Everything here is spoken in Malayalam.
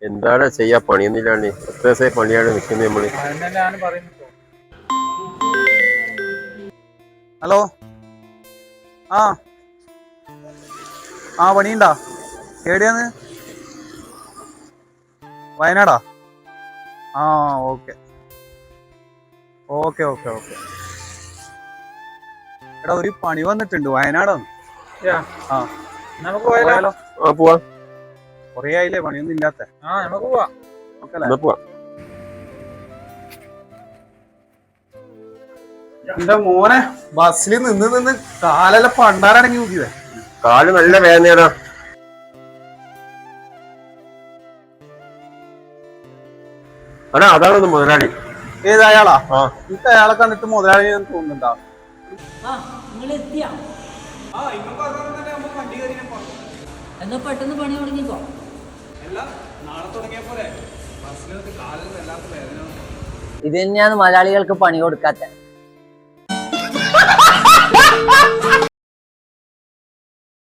എന്താണ് ചെയ്യാ, പണിയൊന്നുമില്ലാണ്ട് എത്ര ദിവസമായി പണിയാണ് നിൽക്കുന്നത് നമ്മള്. ഹലോ. ആ ആ പണിയുണ്ടാ? എവിടെയാന്ന്? വയനാടാ? ആ ഓക്കെ ഓക്കെ ഓക്കെ ഓക്കെ. എടാ ഒരു പണി വന്നിട്ടുണ്ട് വയനാടാണ്. ആ നമുക്ക് പോയാലോ? പോവാ. കൊറേ ആയില്ലേ പണിയൊന്നും ഇല്ലാത്ത. നമുക്ക് പോവാ. പോവാ. എന്റെ മോനെ ബസ്സിൽ നിന്ന് നിന്ന് കാലെല്ലാം പണ്ടാരടങ്ങി നോക്കിയതേ. കാല് നല്ല വേദനയാടാ. അടാ അതാണ് മുതലാളി. ഏത് അയാളാ? എനിക്ക് അയാളെ കണ്ടിട്ട് മുതലാളി തോന്നുന്നുണ്ടാ? എന്നാ പെട്ടെന്ന് പണി തുടങ്ങിക്കോ. ഇത് തന്നെയാണ് മലയാളികൾക്ക് പണി കൊടുക്കാത്ത.